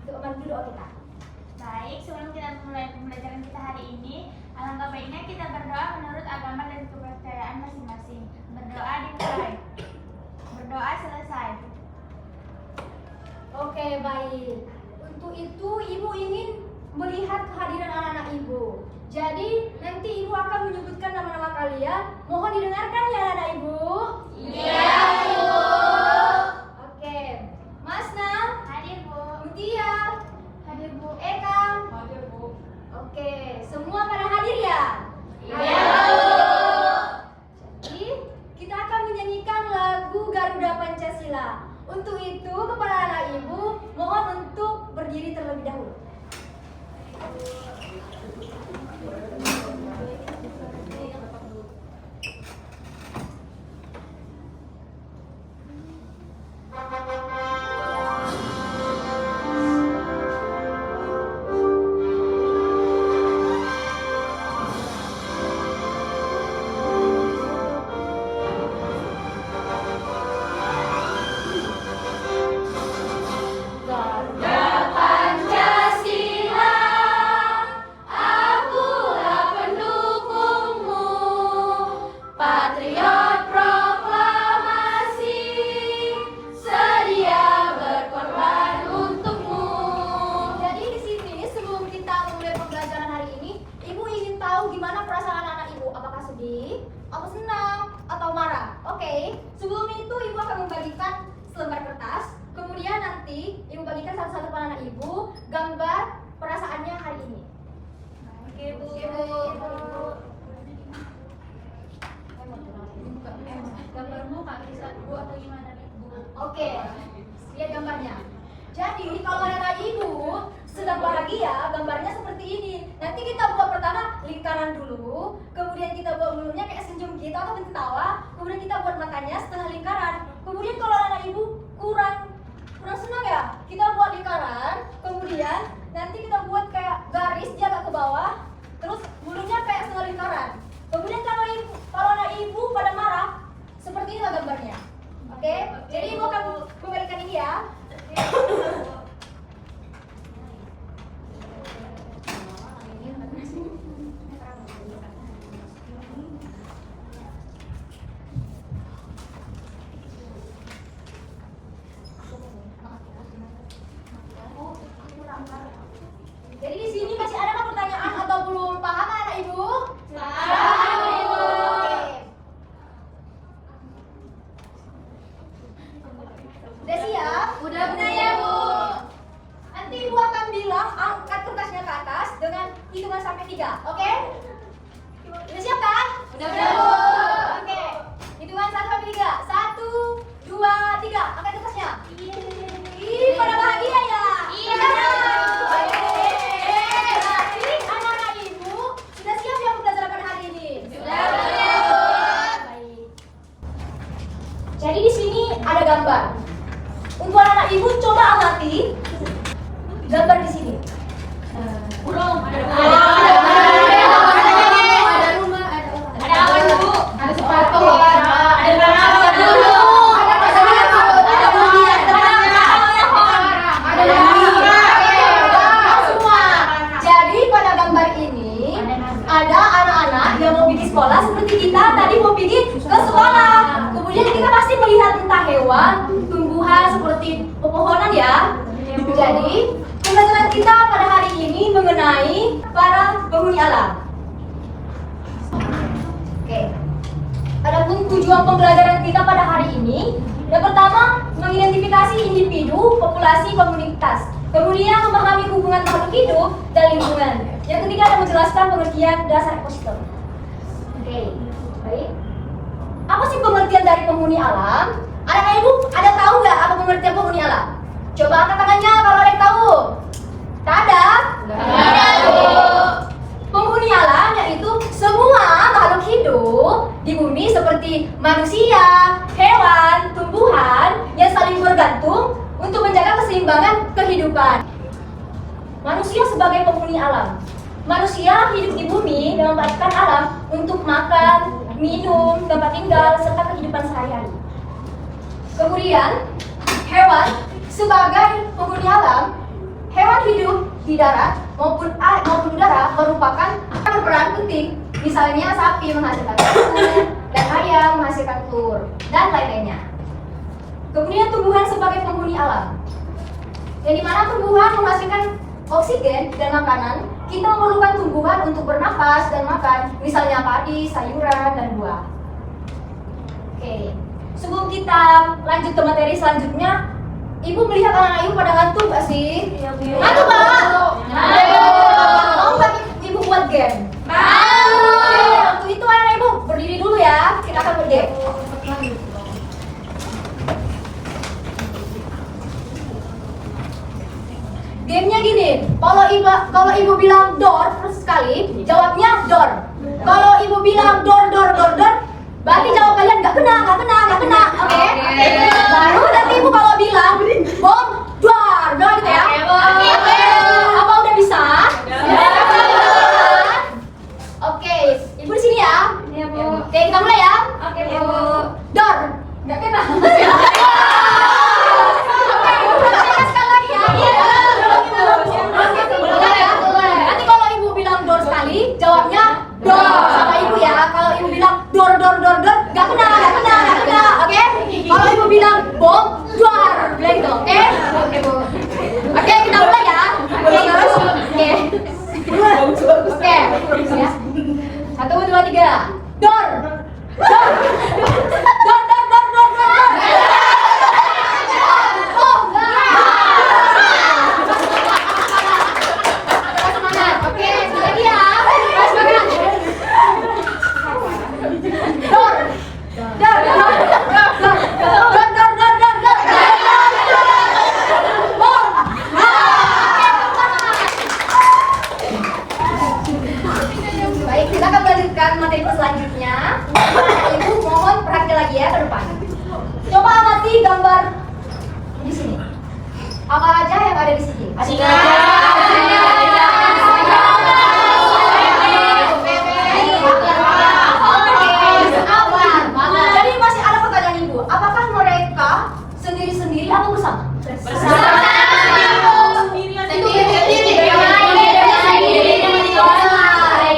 Doa dulu kita. Baik, sebelum kita mulai pembelajaran kita hari ini, alangkah baiknya kita berdoa menurut agama dan kepercayaan masing-masing. Berdoa dimulai. Berdoa selesai. Oke, baik. Untuk itu Ibu ingin melihat kehadiran anak-anak Ibu. Jadi nanti Ibu akan menyebutkan nama-nama kalian. Mohon didengarkan ya anak-anak Ibu. Iya, Bu. Oke. Masna, Hadir, Bu. Mutia, Hadir, Bu. Eka. Hadir, Bu. Oke, semua pada hadir ya? Iya, Bu. Jadi kita akan menyanyikan lagu Garuda Pancasila. Untuk itu kepada anak Ibu mohon untuk berdiri terlebih dahulu. Gambar perasaannya hari ini. Oke, Bu. Gambarmu Kak Risa, Bu, atau gimana nih, Bu? Oke, lihat gambarnya. Jadi kalau anak Ibu sedang bahagia, gambarnya seperti ini. Nanti kita buat pertama lingkaran dulu, kemudian kita buat mulutnya kayak senyum kita atau tertawa, kemudian kita buat matanya setengah lingkaran. Kemudian kalau anak Ibu kurang senang ya, kita buat lingkaran, kemudian nanti kita buat kayak garis dia agak ke bawah, terus mulutnya kayak setengah lingkaran. Kemudian kalau anak Ibu pada marah, seperti inilah gambarnya. Oke? Jadi Ibu akan memberikan ini ya. Jadi di sini masih ada nggak pertanyaan atau belum paham anak Ibu? Paham, Ibu. Oke. Udah siap? Udah ya, Bu. Nanti Ibu akan bilang angkat kertasnya ke atas dengan hitungan sampai 3, oke? Udah siap kan? Udah, Bu. Oke. Hitungan 1 sampai 3. 1, 2, 3. Angkat kertasnya. Ih, pada bahagia ya? Iya. Oke. Berarti anak-anak Ibu sudah siap ya belajar pada hari ini? Sudah, Bu. Baik. Jadi di sini ada gambar. Untuk anak-anak Ibu coba amati gambar di sini. Belum. Ada rumah, ada orang. Ada awan, Bu. Ada sepatu. Ada barang dulu. Ada bumi, ada semua. Jadi pada gambar ini ada anak-anak yang mau pergi sekolah seperti kita tadi mau pergi ke sekolah. Kemudian kita pasti melihat entah hewan, tumbuhan seperti pepohonan ya. Jadi pembelajaran kita pada hari ini mengenai para penghuni alam. Oke. Adapun tujuan pembelajaran kita pada hari ini, yang pertama mengidentifikasi individu, populasi, komunitas. Kemudian memahami hubungan makhluk hidup dan lingkungan. Yang ketiga adalah menjelaskan pengertian dasar ekosistem. Oke, baik. Apa sih pengertian dari penghuni alam? Anak Ibu ada tahu nggak apa pengertian penghuni alam? Coba angkat tangannya kalau ada yang tahu. Tak ada? Ada, Bu. Penghuni alam yaitu semua makhluk hidup di bumi seperti manusia, hewan, tumbuhan yang saling bergantung untuk menjaga keseimbangan kehidupan. Manusia sebagai penghuni alam. Manusia hidup di bumi dan memanfaatkan alam untuk makan, minum, tempat tinggal, serta kehidupan sehari-hari. Kemudian, hewan sebagai penghuni alam, hewan di darat maupun udara merupakan berperan penting. Misalnya sapi menghasilkan telur dan ayam menghasilkan telur dan lain-lainnya. Kemudian tumbuhan sebagai penghuni alam, yang dimana tumbuhan menghasilkan oksigen dan makanan. Kita memerlukan tumbuhan untuk bernapas dan makan, misalnya padi, sayuran, dan buah. Oke, sebelum kita lanjut ke materi selanjutnya, Ibu melihat anak-anak Ibu pada ngantuk gak sih? Ngantuk Pak? Mau nggak Ibu buat game? Mau. Waktu itu anak Ibu berdiri dulu ya, kita akan bergame. Gamenya gini, kalau ibu bilang door terus sekali, jawabnya door. Kalau ibu bilang door, berarti jawab kalian nggak kena. Oke? Baru nanti ibu kalau bilang bom, door, bilang gitu ya. Oke. Apa udah bisa? Oke, ibu di sini ya. Iya, Bu. Oke, kita mulai ya. Oke, Bu. Door, nggak kena. Nanti kalau ibu bilang door sekali, jawabnya door sama ibu ya. Kalau ibu bilang door, nggak kena. Oke? Kalau ibu bilang bom, door, bilang gitu. Oke? Oke Bu. Oke, kita mulai ya. Oke, terus. Oke. Oke. Ya. 1, 2, 3. Door. Oke, sekali lagi ya. Baik, kita akan melanjutkan materi selanjutnya. Ibu mohon perhatian lagi ya ke depan. Coba amati gambar di sini. Apa aja yang ada di sini? Jadi masih ada pertanyaan ibu. Apakah mereka sendiri-sendiri atau bersama?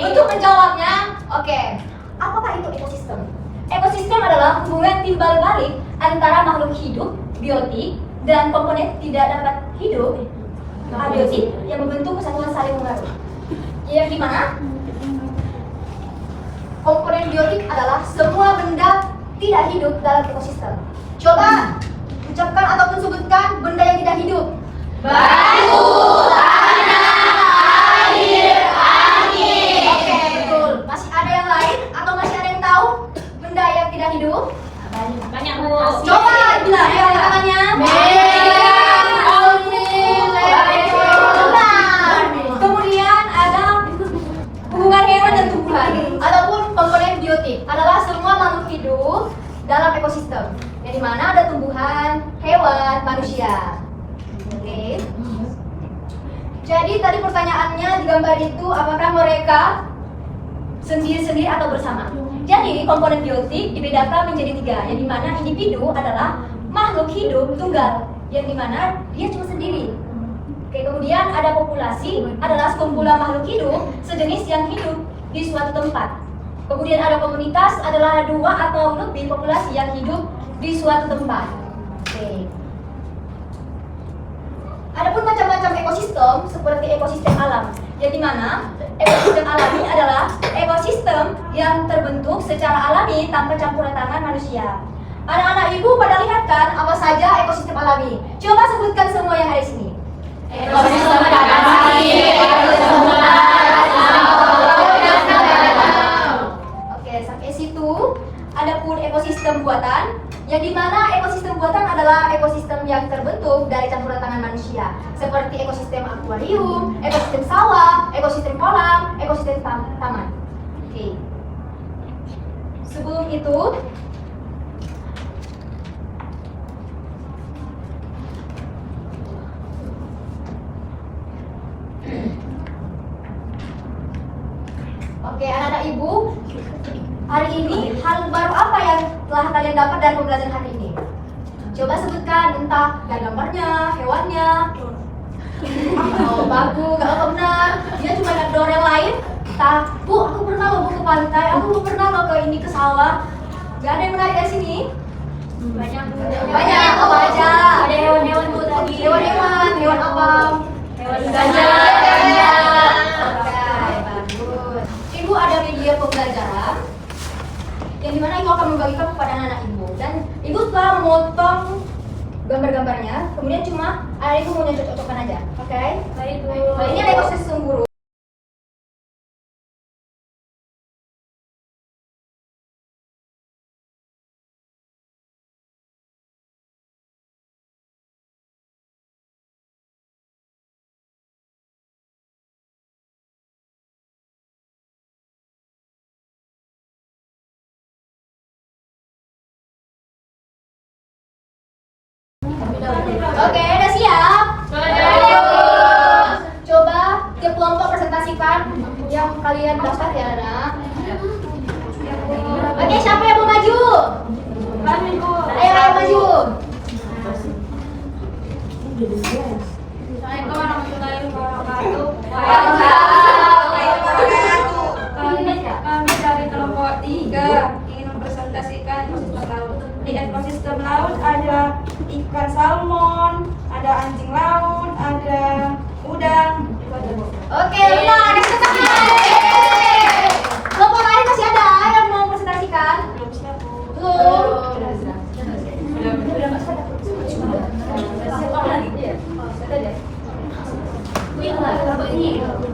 Untuk menjawabnya, oke. Apakah itu ekosistem? Ekosistem adalah hubungan timbal balik antara makhluk hidup, biotik, dan komponen tidak dapat hidup, abiotik, yang membentuk kesatuan saling pengaruh. Yang dimana komponen biotik adalah semua benda tidak hidup dalam ekosistem. Coba ucapkan ataupun sebutkan benda yang tidak hidup. Batu, tanah, air, angin. Oke, betul. Masih ada yang lain atau masih ada yang tahu benda yang tidak hidup? Banyak, Bu. Coba bilang ya tangannya. Kemudian ada hubungan hewan dan tumbuhan ataupun komponen biotik adalah semua makhluk hidup dalam ekosistem, yang dimana ada tumbuhan, hewan, manusia. Oke. Jadi tadi pertanyaannya di gambar itu, apakah mereka sendiri-sendiri atau bersama? Jadi komponen biotik dibedakan menjadi 3, yang dimana individu adalah makhluk hidup tunggal, yang dimana dia cuma sendiri. Oke, kemudian ada populasi adalah sekumpulan makhluk hidup sejenis yang hidup di suatu tempat. Kemudian ada komunitas adalah 2 atau lebih populasi yang hidup di suatu tempat. Oke. Adapun macam-macam ekosistem seperti ekosistem alam, yang dimana ekosistem alami adalah ekosistem yang terbentuk secara alami tanpa campuran tangan manusia. Anak-anak ibu pada lihat kan apa saja ekosistem alami? Coba sebutkan semua yang ada di sini. Ekosistem darat, ekosistem Oke, sampai situ. Adapun ekosistem buatan, yang dimana ekosistem buatan adalah ekosistem yang terbentuk dari campuran tangan manusia, seperti ekosistem akuarium, ekosistem sawah, ekosistem kolam, ekosistem taman. Oke. Sebelum itu, oke, anak-anak ibu, hari ini hal baru apa yang telah kalian dapat dari pembelajaran hari ini? Coba sebutkan, entah gambarnya, hewannya, Oh, bagus, gak apa benar. Dia cuma lihat door yang lain. Bu, aku pernah loh ke pantai, aku pernah loh ke ini ke sawah. Gak ada yang menarik dari sini? Banyak. Banyak, apa aja? Ada hewan-hewan Bu tadi. Hewan apa? Hewan Gajah. gajah. Oke, bagus. Ibu ada media pembelajaran yang dimana ibu akan membagikan kepada anak-anak ibu, dan ibu telah memotong gambar-gambarnya, kemudian cuma ibu mau cocok-cocokkan aja, oke? Baik Bu. Nah, ini ada ekosistem burung. Oke, udah siap? Coba tiap kelompok presentasikan yang kalian daftar ya, anak. Oke, siapa yang mau maju? Kami Bu. Ayo maju. Assalamualaikum warahmatullahi wabarakatuh. Kami dari kelompok 3 ingin mempresentasikan ekosistem laut. Di ekosistem laut ada ikan salmon, ada anjing laut, ada udang. Oke, benar. Ada presentasi. Kelompok lain masih ada yang mau presentasikan? Belum siap Bu. Belum.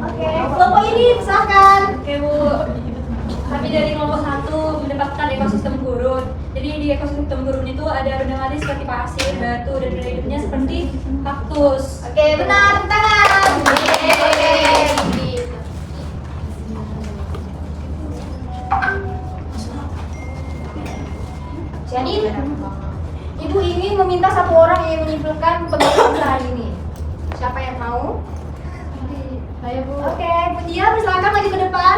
Oke, kelompok ini silakan. Oke Bu, kami dari kelompok 1 mendapatkan ekosistem gurun. Jadi di ekosistem gurun itu ada renang air seperti pasir, batu, dan benda hidupnya seperti kaktus. Oke, benar. Tepuk tangan. Jadi, ibu ingin meminta satu orang yang menyimpulkan pembahasan hari ini. Siapa yang mau? Ayo Bu. Oke, Bu Tia, persilakan maju ke depan.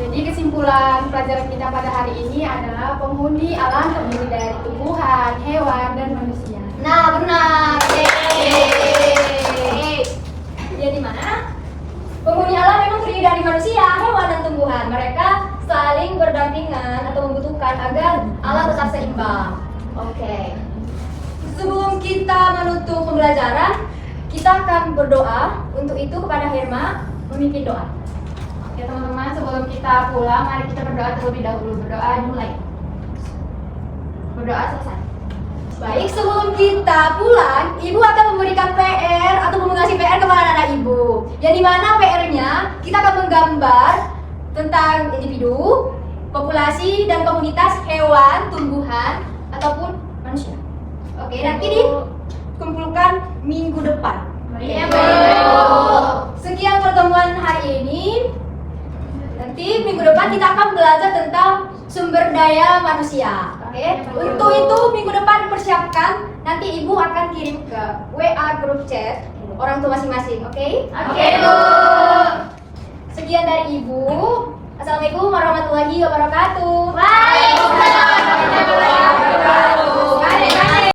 Jadi kesimpulan pelajaran kita pada hari ini adalah penghuni alam terdiri dari tumbuhan, hewan, dan manusia. Nah, benar. Yeay. Jadi mana? Penghuni alam memang terdiri dari manusia, hewan, dan tumbuhan. Mereka saling berdampingan atau membutuhkan agar alam tetap seimbang. Oke. Sebelum kita menutup pembelajaran, kita akan berdoa. Untuk itu kepada Herma memimpin doa. Oke teman-teman, sebelum kita pulang, mari kita berdoa terlebih dahulu. Berdoa mulai. Berdoa selesai. Baik, sebelum kita pulang, Ibu akan memberikan PR atau mengasih PR kepada anak-anak Ibu. Yang dimana PR-nya kita akan menggambar tentang individu, populasi, dan komunitas hewan, tumbuhan, ataupun manusia. Oke, nanti dikumpulkan minggu depan. Iya, Oke. Bu. Sekian pertemuan hari ini. Nanti minggu depan kita akan belajar tentang sumber daya manusia. Oke. Untuk itu minggu depan persiapkan. Nanti Ibu akan kirim ke WA grup chat orang tua masing-masing. Oke? Oke, Bu. Sekian dari Ibu. Assalamualaikum warahmatullahi wabarakatuh.